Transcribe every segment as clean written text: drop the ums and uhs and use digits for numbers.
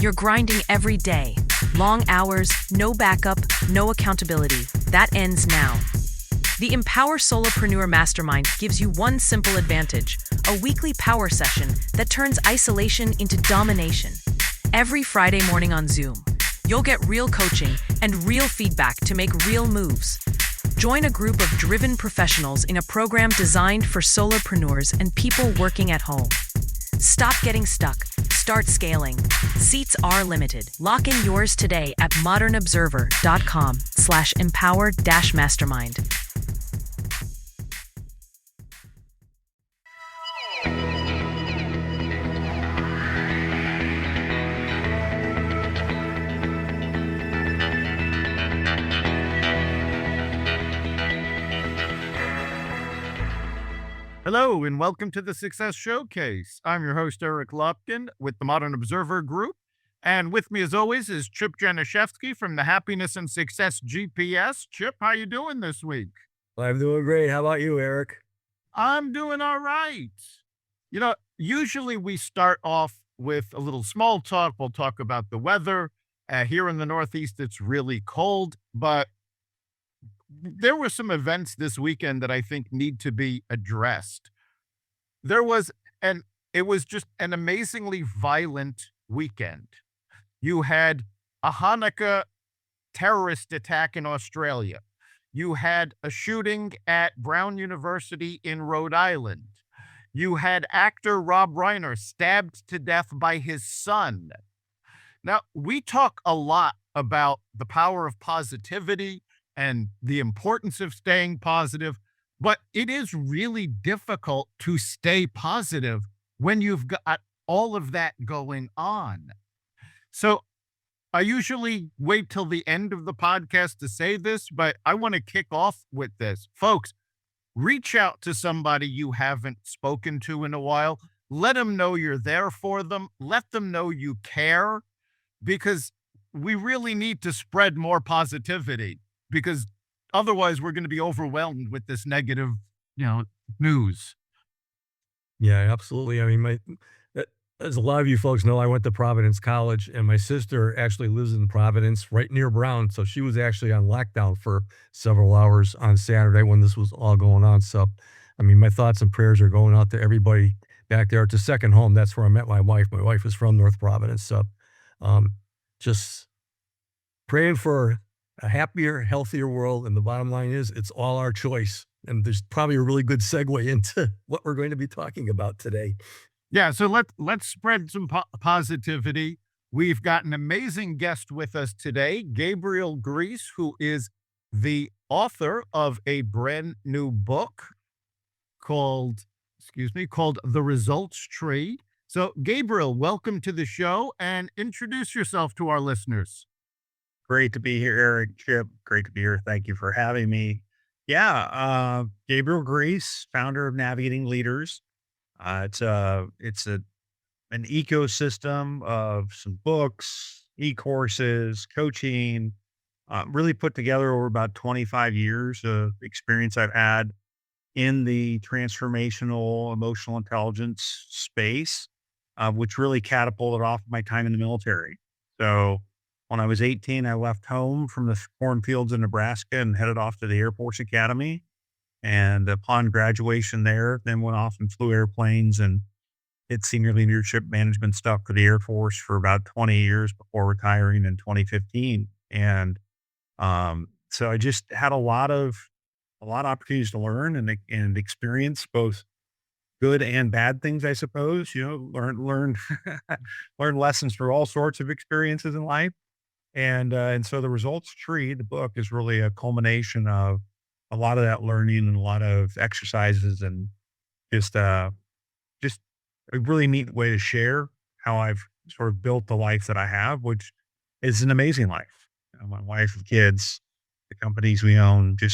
You're grinding every day. Long hours, no backup, no accountability. That ends now. The Empower Solopreneur Mastermind gives you one simple advantage: a weekly power session that turns isolation into domination. Every Friday morning on Zoom, you'll get real coaching and real feedback to make real moves. Join a group of driven professionals in a program designed for solopreneurs and people working at home. Stop getting stuck. Start scaling. Seats are limited. Lock in yours today at modernobserver.com/empower-mastermind. Hello, and welcome to the Success Showcase. I'm your host, Eric Lopkin, with the Modern Observer Group. And with me, as always, is Chip Janiszewski from the Happiness and Success GPS. Chip, how you doing this week? I'm doing great. How about you, Eric? I'm doing all right. Usually we start off with a little small talk. We'll talk about the weather. Here in the Northeast, it's really cold, but there were some events this weekend that I think need to be addressed. It was just an amazingly violent weekend. You had a Hanukkah terrorist attack in Australia. You had a shooting at Brown University in Rhode Island. You had actor Rob Reiner stabbed to death by his son. Now, we talk a lot about the power of positivity and the importance of staying positive, but it is really difficult to stay positive when you've got all of that going on. So I usually wait till the end of the podcast to say this, but I want to kick off with this. Folks, reach out to somebody you haven't spoken to in a while. Let them know you're there for them. Let them know you care, because we really need to spread more positivity, because otherwise we're going to be overwhelmed with this negative, news. Yeah, absolutely. I mean, as a lot of you folks know, I went to Providence College, and my sister actually lives in Providence, right near Brown. So she was actually on lockdown for several hours on Saturday when this was all going on. So, I mean, my thoughts and prayers are going out to everybody back there. It's a second home. That's where I met my wife. My wife is from North Providence. So, just praying for a happier, healthier world. And the bottom line is, it's all our choice. And there's probably a really good segue into what we're going to be talking about today. Yeah, so let's spread some positivity. We've got an amazing guest with us today, Gabriel Griess, who is the author of a brand new book called The Results Tree. So, Gabriel, welcome to the show, and introduce yourself to our listeners. Great to be here, Eric, Chip. Great to be here. Thank you for having me. Yeah, Gabriel Griess, founder of Navigating Leaders. It's an ecosystem of some books, e-courses, coaching, really put together over about 25 years of experience I've had in the transformational emotional intelligence space, which really catapulted off my time in the military. So when I was 18, I left home from the cornfields in Nebraska and headed off to the Air Force Academy. And upon graduation there, then went off and flew airplanes and did senior leadership management stuff for the Air Force for about 20 years before retiring in 2015. And so I just had a lot of opportunities to learn and experience both good and bad things, I suppose. Learn learn lessons through all sorts of experiences in life. And so the Results Tree, the book, is really a culmination of a lot of that learning and a lot of exercises, and just a really neat way to share how I've sort of built the life that I have, which is an amazing life. My wife and kids, the companies we own, it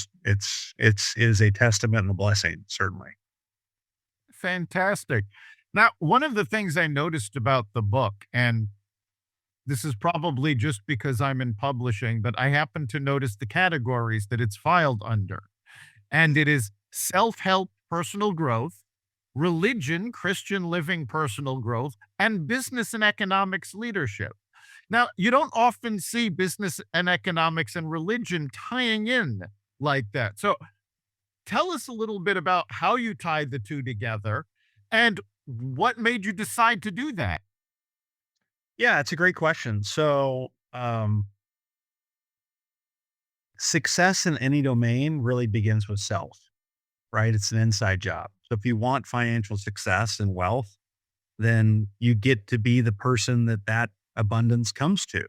is a testament and a blessing, certainly. Fantastic. Now, one of the things I noticed about the book, and this is probably just because I'm in publishing, but I happen to notice the categories that it's filed under. And it is self-help, personal growth, religion, Christian living, personal growth, and business and economics leadership. Now, you don't often see business and economics and religion tying in like that. So tell us a little bit about how you tied the two together and what made you decide to do that. Yeah, it's a great question. So, success in any domain really begins with self, right? It's an inside job. So if you want financial success and wealth, then you get to be the person that that abundance comes to.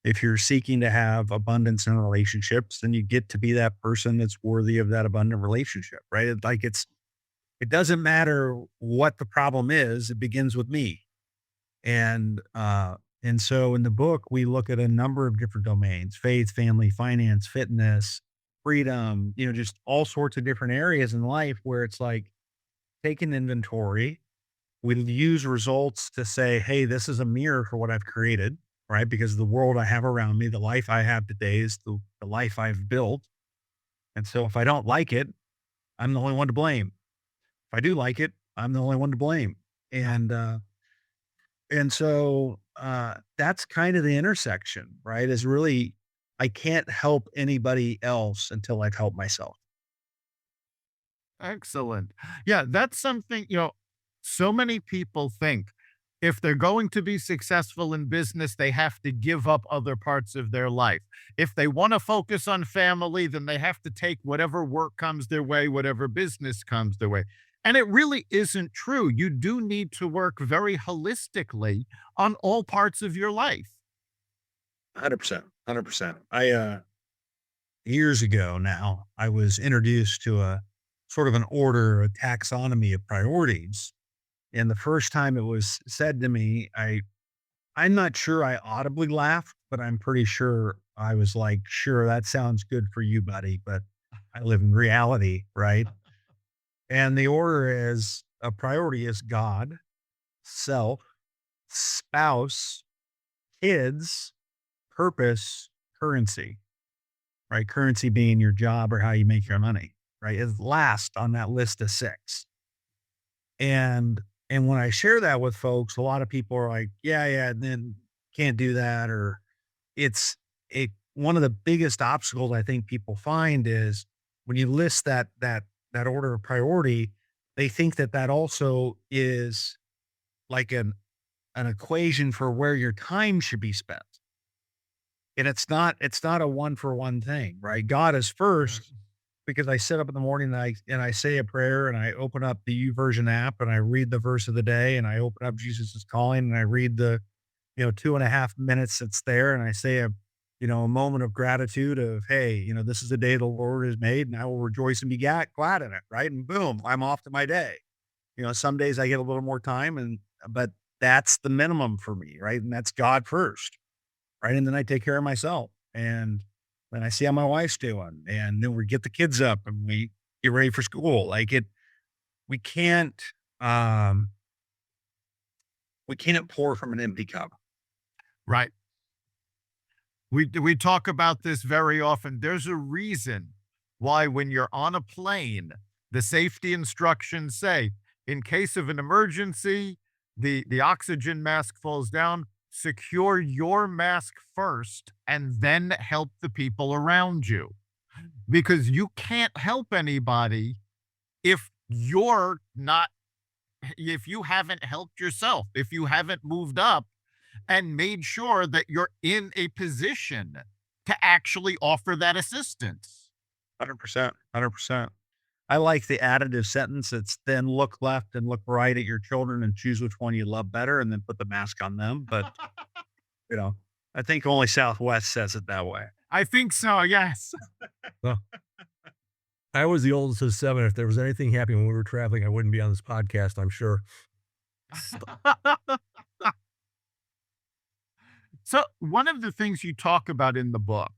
If you're seeking to have abundance in relationships, then you get to be that person that's worthy of that abundant relationship, right? It doesn't matter what the problem is, it begins with me. And so in the book, we look at a number of different domains: faith, family, finance, fitness, freedom, just all sorts of different areas in life where it's like take an inventory. We use results to say, hey, this is a mirror for what I've created, right? Because the world I have around me, the life I have today is the life I've built. And so if I don't like it, I'm the only one to blame. If I do like it, I'm the only one to blame. And that's kind of the intersection, right? Is really, I can't help anybody else until I've helped myself. Excellent. Yeah, that's something, so many people think if they're going to be successful in business, they have to give up other parts of their life. If they want to focus on family, then they have to take whatever work comes their way, whatever business comes their way. And it really isn't true. You do need to work very holistically on all parts of your life. 100%. 100%. Years ago now, I was introduced to a sort of an order, a taxonomy of priorities. And the first time it was said to me, I'm not sure I audibly laughed, but I'm pretty sure I was like, sure, that sounds good for you, buddy. But I live in reality, right? And the order is a priority is God, self, spouse, kids, purpose, currency, right? Currency being your job or how you make your money, right? Is last on that list of six. And when I share that with folks, a lot of people are like, yeah, and then can't do that. Or it's one of the biggest obstacles I think people find is when you list that order of priority, they think that also is like an equation for where your time should be spent. And it's not a one for one thing, right? God is first because I sit up in the morning and I say a prayer and I open up the YouVersion app and I read the verse of the day and I open up Jesus is Calling and I read the 2.5 minutes that's there and I say a moment of gratitude of, hey, this is the day the Lord has made and I will rejoice and be glad in it. Right. And boom, I'm off to my day. Some days I get a little more time but that's the minimum for me. Right. And that's God first. Right. And then I take care of myself and then I see how my wife's doing and then we get the kids up and we get ready for school. We can't, we can't pour from an empty cup. Right. We talk about this very often. There's a reason why when you're on a plane, the safety instructions say, in case of an emergency, the oxygen mask falls down, secure your mask first and then help the people around you. Because you can't help anybody if you're not, if you haven't helped yourself, if you haven't moved up and made sure that you're in a position to actually offer that assistance. 100%. 100%. I like the additive sentence. It's then look left and look right at your children and choose which one you love better and then put the mask on them. But, I think only Southwest says it that way. I think so, yes. Well, I was the oldest of seven. If there was anything happening when we were traveling, I wouldn't be on this podcast, I'm sure. So one of the things you talk about in the book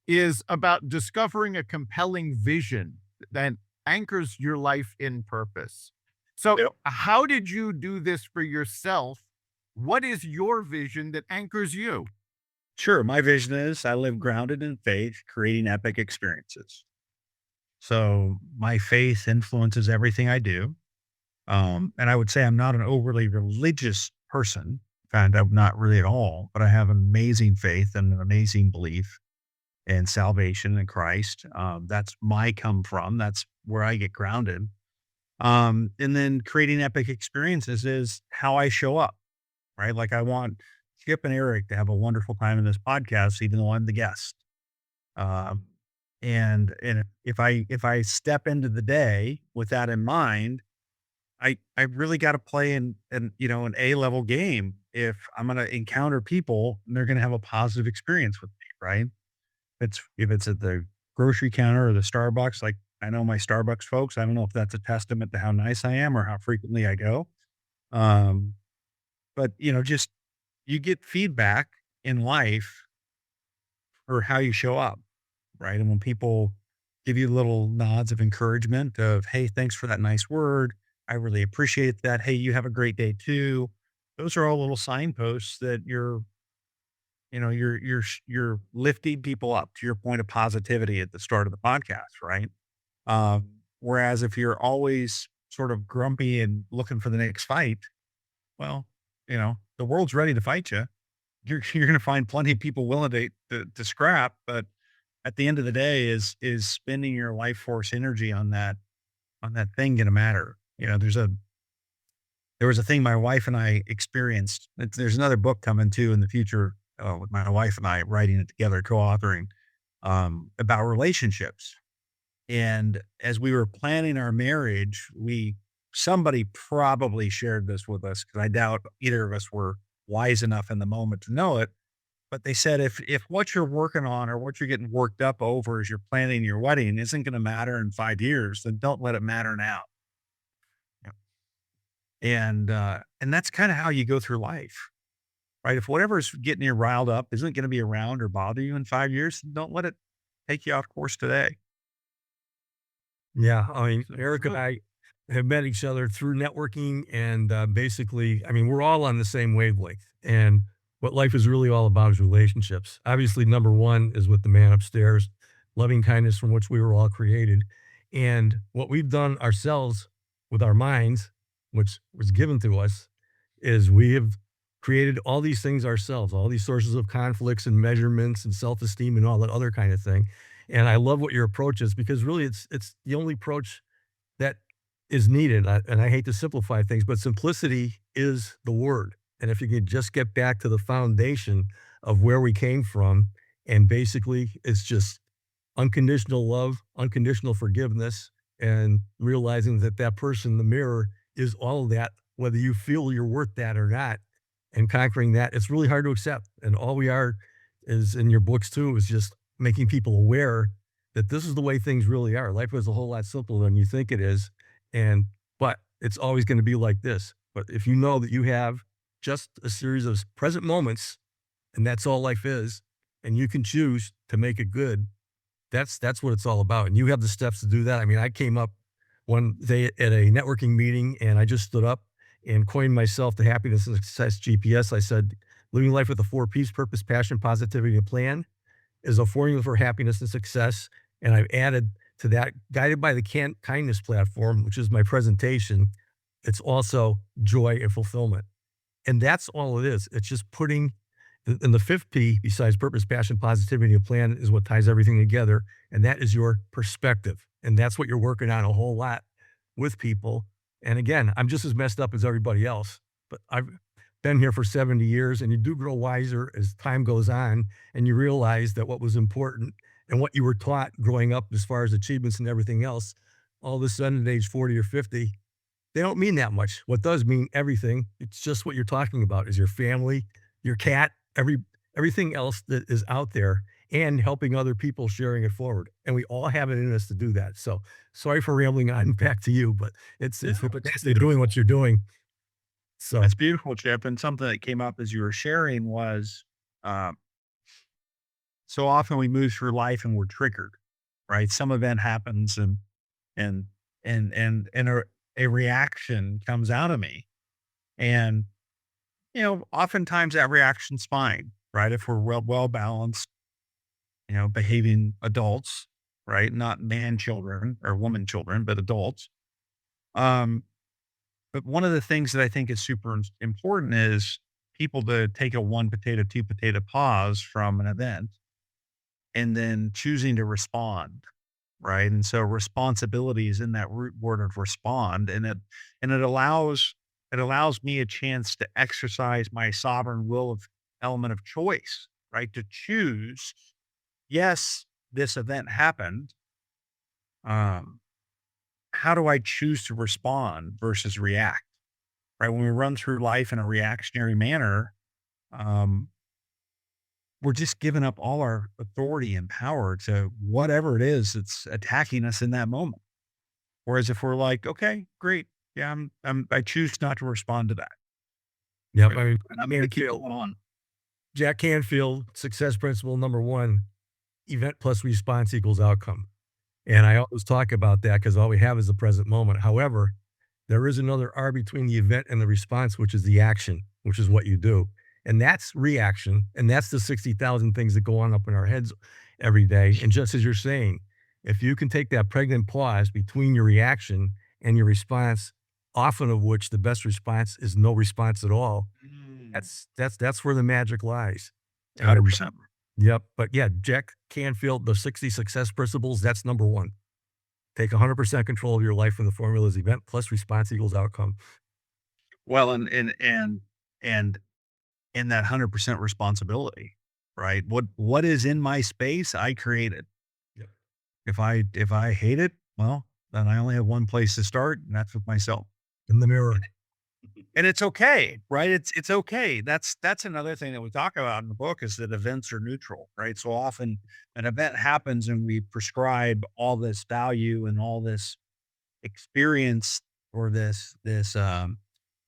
is about discovering a compelling vision that anchors your life in purpose. So Yep. how did you do this for yourself? What is your vision that anchors you? Sure. My vision is I live grounded in faith, creating epic experiences. So my faith influences everything I do. And I would say I'm not an overly religious person. In fact, I'm not really at all, but I have amazing faith and an amazing belief in salvation in Christ. That's my come from. That's where I get grounded. And then creating epic experiences is how I show up, right? Like I want Chip and Eric to have a wonderful time in this podcast, even though I'm the guest. Um, and if I step into the day with that in mind, I really got to play in an A-level game if I'm going to encounter people and they're going to have a positive experience with me, right? If it's at the grocery counter or the Starbucks, like I know my Starbucks folks, I don't know if that's a testament to how nice I am or how frequently I go. Um, but just you get feedback in life or how you show up, right? And when people give you little nods of encouragement of, hey, thanks for that nice word. I really appreciate that. Hey, you have a great day too. Those are all little signposts that you're lifting people up to your point of positivity at the start of the podcast, right? Whereas if you're always sort of grumpy and looking for the next fight, well, the world's ready to fight you. You're going to find plenty of people willing to scrap, but at the end of the day, is spending your life force energy on that thing going to matter? There was a thing my wife and I experienced. There's another book coming too in the future with my wife and I writing it together, co-authoring about relationships. And as we were planning our marriage, somebody probably shared this with us because I doubt either of us were wise enough in the moment to know it. But they said, if what you're working on or what you're getting worked up over as you're planning your wedding isn't going to matter in 5 years, then don't let it matter now. Yeah. And that's kind of how you go through life, right? If whatever's getting you riled up isn't going to be around or bother you in 5 years, don't let it take you off course today. Yeah, I mean, Eric and I have met each other through networking, and basically, I mean, we're all on the same wavelength. And what life is really all about is relationships. Obviously, number one is with the man upstairs, loving kindness from which we were all created. And what we've done ourselves with our minds, which was given to us, is we have created all these things ourselves, all these sources of conflicts and measurements and self-esteem and all that other kind of thing. And I love what your approach is because really it's the only approach that is needed. And I hate to simplify things, but simplicity is the word. And if you could just get back to the foundation of where we came from, and basically it's just unconditional love, unconditional forgiveness, and realizing that that person in the mirror is all of that, whether you feel you're worth that or not, and conquering that, it's really hard to accept. And all we are is in your books too, is just making people aware that this is the way things really are. Life is a whole lot simpler than you think it is. But it's always going to be like this. But if you know that you have just a series of present moments and that's all life is, and you can choose to make it good, that's what it's all about. And you have the steps to do that. I mean, I came up one day at a networking meeting and I just stood up and coined myself the happiness and success GPS. I said, living life with a 4 P's: purpose, passion, positivity, and plan is a formula for happiness and success. And I've added to that, guided by the kindness platform, which is my presentation, it's also joy and fulfillment. And that's all it is. It's just putting, and the 5th P, besides purpose, passion, positivity, and plan, is what ties everything together. And that is your perspective. And that's what you're working on a whole lot with people. And again, I'm just as messed up as everybody else, but I've been here for 70 years, and you do grow wiser as time goes on, and you realize that what was important and what you were taught growing up as far as achievements and everything else, all of a sudden at age 40 or 50, they don't mean that much. What does mean everything, it's just what you're talking about, is your family, your cat, everything else that is out there, and helping other people, sharing it forward. And we all have it in us to do that. So sorry for rambling on, back to you, but it's fantastic doing what you're doing. So That's beautiful, Chip. And something that came up as you were sharing was, so often we move through life and we're triggered, right? Some event happens and a reaction comes out of me. And, oftentimes that reaction's fine, right? If we're well balanced, behaving adults, right? Not man children or woman children, but adults. But one of the things that I think is super important is people to take a one potato, two potato pause from an event and then choosing to respond. Right. And so responsibility is in that root word of respond. And it allows me a chance to exercise my sovereign will of element of choice, right? To choose, yes, this event happened. Um, how do I choose to respond versus react? Right. When we run through life in a reactionary manner, um, we're just giving up all our authority and power to whatever it is that's attacking us in that moment. Whereas if we're like, okay, great. Yeah, I choose not to respond to that. Yep. Right. I mean, And I'm going to keep going on. Jack Canfield, success principle number one, event plus response equals outcome. And I always talk about that because all we have is the present moment. However, there is another R between the event and the response, which is the action, which is what you do. And that's reaction. And that's the 60,000 things that go on up in our heads every day. And just as you're saying, if you can take that pregnant pause between your reaction and your response, often of which the best response is no response at all, that's where the magic lies. And 100%. Yep. But yeah, Jack Canfield, the 60 success principles, that's number one. Take 100% control of your life, and the formula is event plus response equals outcome. Well, and in that 100% responsibility, right? What is in my space, I created. Yep. If I hate it, well, then I only have one place to start, and that's with myself. In the mirror. And it's okay, right? It's okay. That's another thing that we talk about in the book is that events are neutral, right? So often an event happens and we prescribe all this value and all this experience or this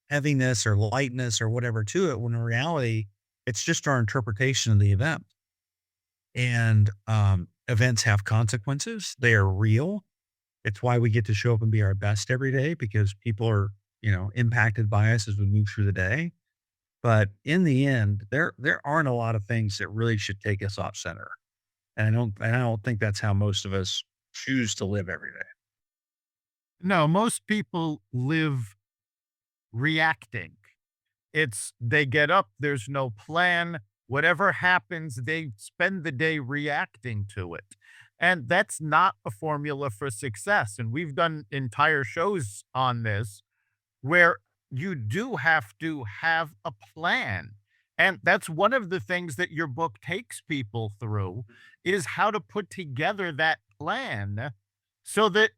heaviness or lightness or whatever to it, when in reality, it's just our interpretation of the event. And events have consequences. They are real. It's why we get to show up and be our best every day, because people are, impacted by us as we move through the day. But in the end, there aren't a lot of things that really should take us off center. And I don't think that's how most of us choose to live every day. No, most people live reacting. They get up, there's no plan. Whatever happens, they spend the day reacting to it. And that's not a formula for success. And we've done entire shows on this where you do have to have a plan. And that's one of the things that your book takes people through, is how to put together that plan so that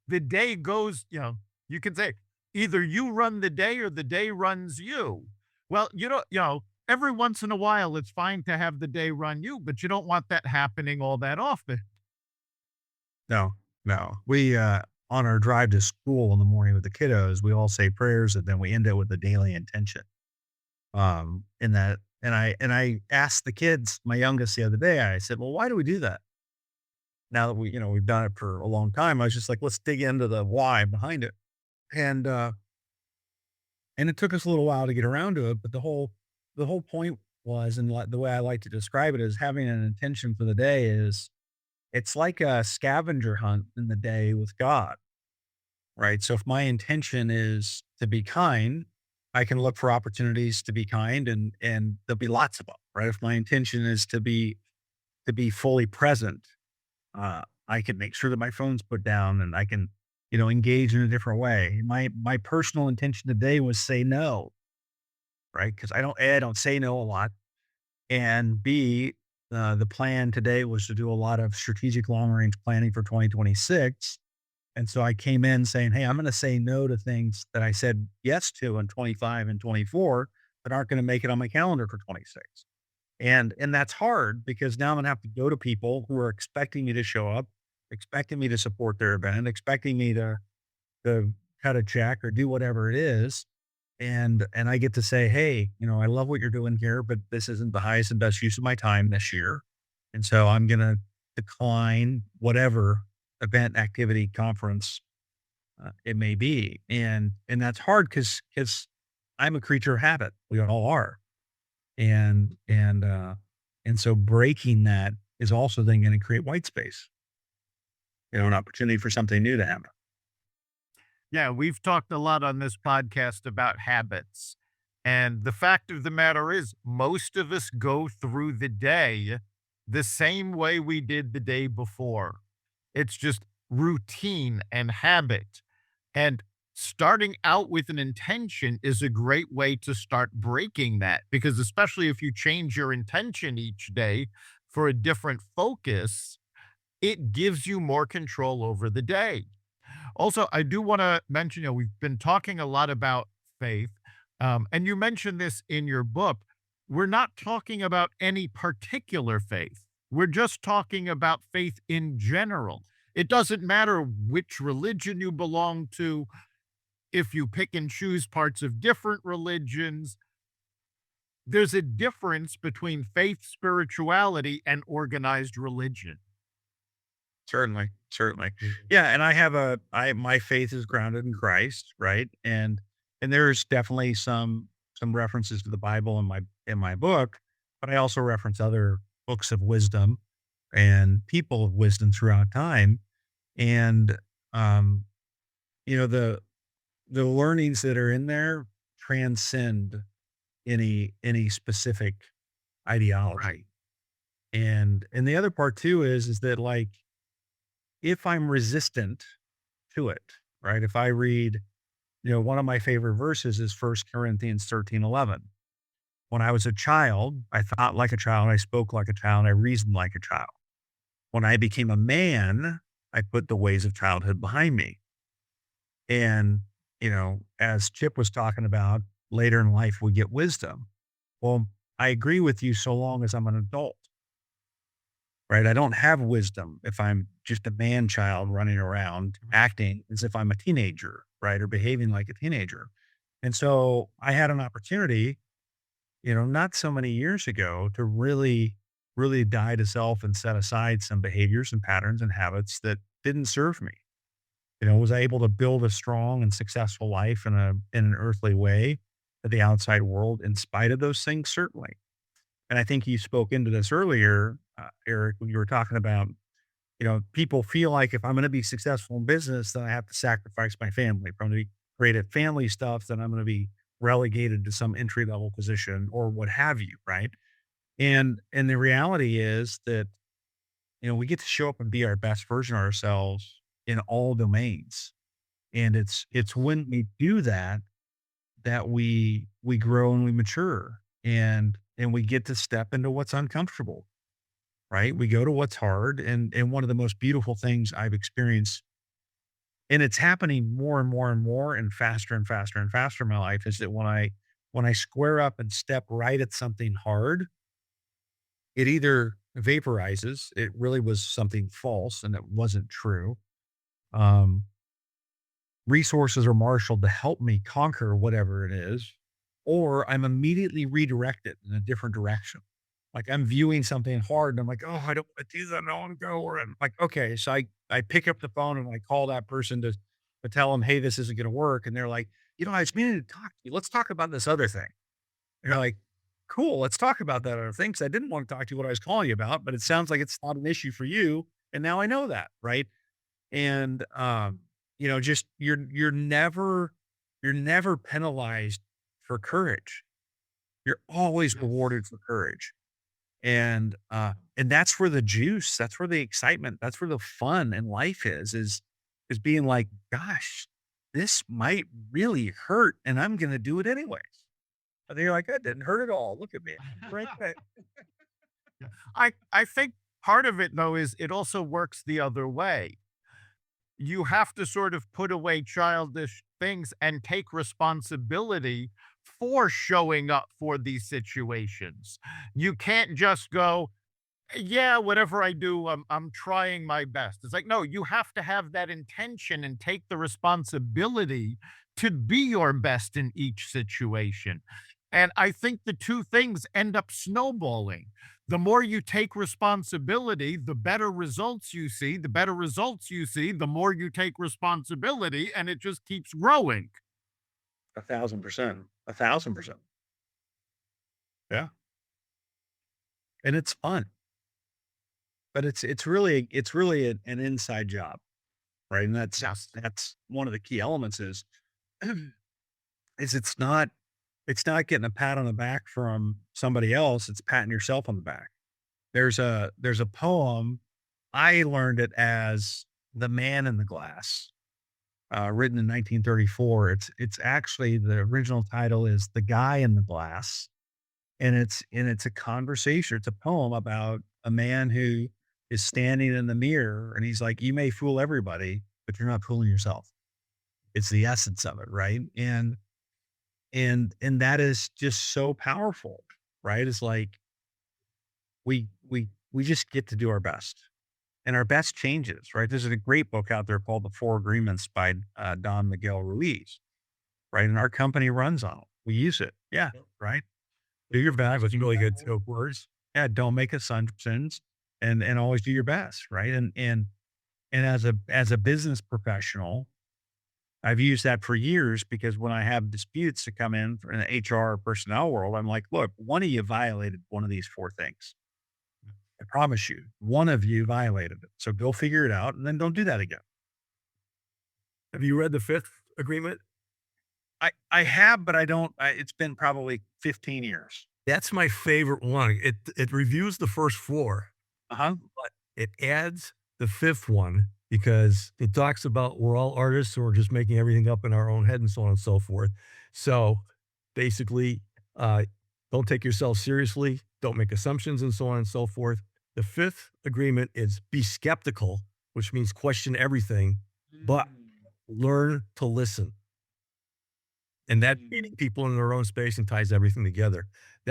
the day goes, you can say either you run the day or the day runs you. Well, every once in a while it's fine to have the day run you, but you don't want that happening all that often. No, no. We on our drive to school in the morning with the kiddos, we all say prayers and then we end it with a daily intention. In that, and I asked the kids, my youngest the other day, I said, well, why do we do that? Now that we've done it for a long time, I was just like, let's dig into the why behind it. And it took us a little while to get around to it, but the whole point was, and the way I like to describe it is, having an intention for the day is, it's like a scavenger hunt in the day with God, right? So if my intention is to be kind, I can look for opportunities to be kind, and there'll be lots of them, right? If my intention is to be fully present, I can make sure that my phone's put down and I can, engage in a different way. My personal intention today was say no, right? Because I don't say no a lot, and B, the plan today was to do a lot of strategic long range planning for 2026. And so I came in saying, hey, I'm going to say no to things that I said yes to in 25 and 24 that aren't going to make it on my calendar for 26. And that's hard, because now I'm going to have to go to people who are expecting me to show up, expecting me to support their event, expecting me to cut a check or do whatever it is. And I get to say, hey, I love what you're doing here, but this isn't the highest and best use of my time this year. And so I'm going to decline whatever event, activity, conference it may be. And that's hard because I'm a creature of habit. We all are. And so breaking that is also then going to create white space, an opportunity for something new to happen. Yeah, we've talked a lot on this podcast about habits. And the fact of the matter is, most of us go through the day the same way we did the day before. It's just routine and habit. And starting out with an intention is a great way to start breaking that, because especially if you change your intention each day for a different focus, it gives you more control over the day. Also, I do want to mention, we've been talking a lot about faith, and you mentioned this in your book. We're not talking about any particular faith. We're just talking about faith in general. It doesn't matter which religion you belong to, if you pick and choose parts of different religions. There's a difference between faith, spirituality, and organized religion. Certainly, certainly. Mhm. Yeah, and my faith is grounded in Christ, right? And there's definitely some references to the Bible in my book, but I also reference other books of wisdom and people of wisdom throughout time. And um, the learnings that are in there transcend any specific ideology. And the other part too is that, like, if I'm resistant to it, right? If I read, one of my favorite verses is 1 Corinthians 13:11. When I was a child, I thought like a child, I spoke like a child, I reasoned like a child. When I became a man, I put the ways of childhood behind me. And, as Chip was talking about, later in life, we get wisdom. Well, I agree with you so long as I'm an adult, right? I don't have wisdom if I'm just a man child running around acting as if I'm a teenager, right? Or behaving like a teenager. And so I had an opportunity, not so many years ago, to really, really die to self and set aside some behaviors and patterns and habits that didn't serve me. Was I able to build a strong and successful life in an earthly way to the outside world in spite of those things? Certainly. And I think you spoke into this earlier, Eric, when you were talking about, people feel like if I'm going to be successful in business, then I have to sacrifice my family. If I'm going to be great at family stuff, then I'm going to be relegated to some entry level position or what have you, right? And the reality is that, we get to show up and be our best version of ourselves in all domains. And it's when we do that that we grow and we mature, and we get to step into what's uncomfortable, right? We go to what's hard. And one of the most beautiful things I've experienced, and it's happening more and more and more and faster and faster and faster in my life, is that when I square up and step right at something hard, it either vaporizes, it really was something false and it wasn't true. Um, Resources are marshaled to help me conquer whatever it is, or I'm immediately redirected in a different direction. Like, I'm viewing something hard and I'm like, oh, I don't want to do that. I don't want to go. Or I'm like, okay. So I pick up the phone and I call that person to tell them, hey, this isn't going to work. And they're like, I was meaning to talk to you. Let's talk about this other thing. And you're like, cool, let's talk about that other thing. Cause I didn't want to talk to you what I was calling you about, but it sounds like it's not an issue for you. And now I know that. Right. And, just you're never penalized for courage. You're always rewarded for courage. And that's where the juice, that's where the excitement, that's where the fun in life is being like, gosh, this might really hurt and I'm going to do it anyways. And then you're like, that didn't hurt at all. Look at me. Right there. I think part of it, though, is it also works the other way. You have to sort of put away childish things and take responsibility for showing up for these situations. You can't just go, yeah, whatever I do, I'm trying my best. It's like, no, you have to have that intention and take the responsibility to be your best in each situation. And I think the two things end up snowballing. The more you take responsibility, the better results you see. The better results you see, the more you take responsibility, and it just keeps growing. 1,000%. 1,000%. Yeah. And it's fun, but it's really an inside job, right? And that's Yes. that's one of the key elements is it's not It's not getting a pat on the back from somebody else. It's patting yourself on the back. There's a poem. I learned it as The Man in the Glass, written in 1934. It's actually, the original title is The Guy in the Glass. And it's a conversation. It's a poem about a man who is standing in the mirror and he's like, you may fool everybody, but you're not fooling yourself. It's the essence of it, right? And that is just so powerful, right? It's like we just get to do our best. And our best changes, right? There's a great book out there called The Four Agreements by Don Miguel Ruiz, right? And our company runs on it. We use it. Yeah. Right. Do your best. That's really good too. Words. Yeah. Don't make assumptions and always do your best. Right. And as a business professional, I've used that for years because when I have disputes that come in the HR personnel world, I'm like, look, one of you violated one of these four things. I promise you, one of you violated it. So go figure it out and then don't do that again. Have you read the fifth agreement? I have, but I don't. It's been probably 15 years. That's my favorite one. It reviews the first four, Uh-huh. but it adds the fifth one because it talks about we're all artists, so we're just making everything up in our own head and so on and so forth. So basically, don't take yourself seriously, don't make assumptions and so on and so forth. The fifth agreement is be skeptical, which means question everything, but learn to listen. And that meeting people in their own space and ties everything together.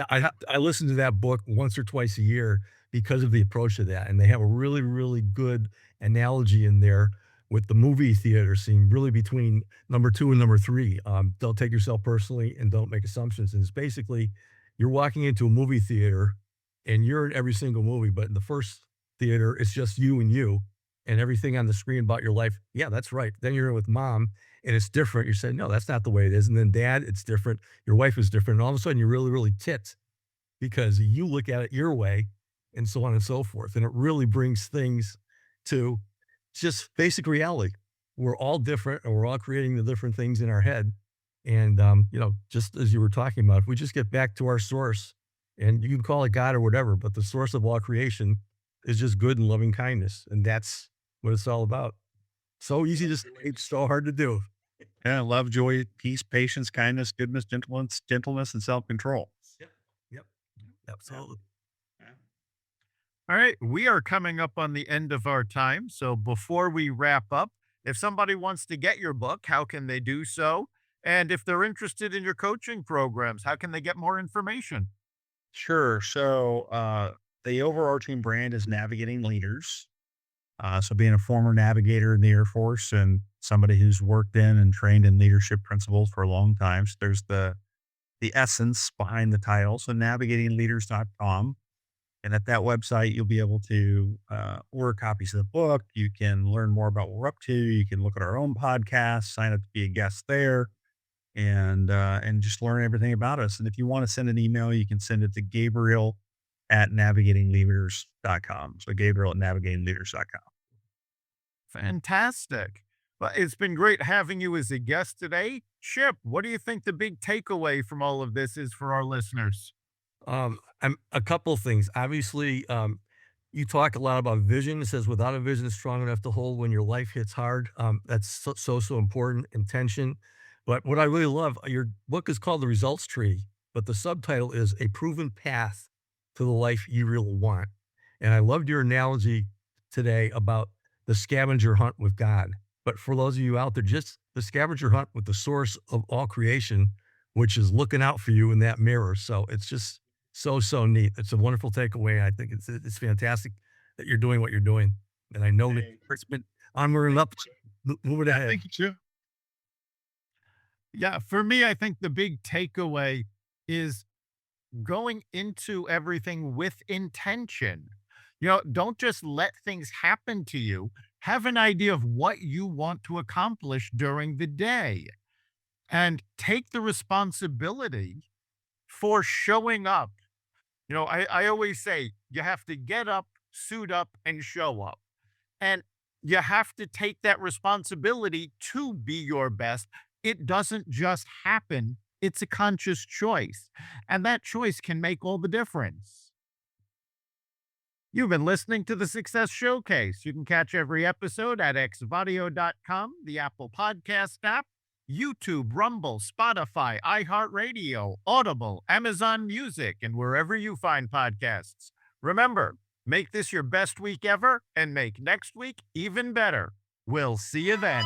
I listen to that book once or twice a year because of the approach to that. And they have a really, really good analogy in there with the movie theater scene, really between number 2 and number 3. Don't take yourself personally and don't make assumptions. And it's basically you're walking into a movie theater and you're in every single movie, but in the first theater, it's just you and everything on the screen about your life. Yeah, that's right. Then you're with mom and it's different. You're saying, no, that's not the way it is. And then dad, it's different. Your wife is different. And all of a sudden you're really, really ticked because you look at it your way and so on and so forth. And it really brings things to just basic reality. We're all different and we're all creating the different things in our head. And, just as you were talking about, if we just get back to our source and you can call it God or whatever, but the source of all creation is just good and loving kindness. And that's what it's all about. So easy to say, it's so hard to do. Yeah. Love, joy, peace, patience, kindness, goodness, gentleness, and self-control. Yep. Absolutely. All right. We are coming up on the end of our time. So before we wrap up, if somebody wants to get your book, how can they do so? And if they're interested in your coaching programs, how can they get more information? Sure. So the overarching brand is Navigating Leaders. So being a former navigator in the Air Force and somebody who's worked in and trained in leadership principles for a long time. So there's the essence behind the title. So navigatingleaders.com. And at that website, you'll be able to order copies of the book. You can learn more about what we're up to. You can look at our own podcast, sign up to be a guest there, and just learn everything about us. And if you want to send an email, you can send it to Gabriel@navigatingleaders.com. So Gabriel@navigatingleaders.com. Fantastic. Well, it's been great having you as a guest today. Chip, what do you think the big takeaway from all of this is for our listeners? I'm a couple of things. Obviously, you talk a lot about vision. It says without a vision strong enough to hold when your life hits hard. That's so important. Intention. But what I really love, your book is called The Results Tree, but the subtitle is A Proven Path to the Life You Really Want. And I loved your analogy today about the scavenger hunt with God. But for those of you out there, just the scavenger hunt with the source of all creation, which is looking out for you in that mirror. So it's just so neat. It's a wonderful takeaway. I think it's fantastic that you're doing what you're doing. And I know that it's been onward up, moving ahead. Thank you, too. Yeah, for me, I think the big takeaway is going into everything with intention. Don't just let things happen to you. Have an idea of what you want to accomplish during the day and take the responsibility for showing up. I always say you have to get up, suit up, and show up. And you have to take that responsibility to be your best. It doesn't just happen It's a conscious choice, and that choice can make all the difference. You've been listening to the Success Showcase. You can catch every episode at xvadio.com, the Apple Podcast app, YouTube, Rumble, Spotify, iHeartRadio, Audible, Amazon Music, and wherever you find podcasts. Remember, make this your best week ever and make next week even better. We'll see you then.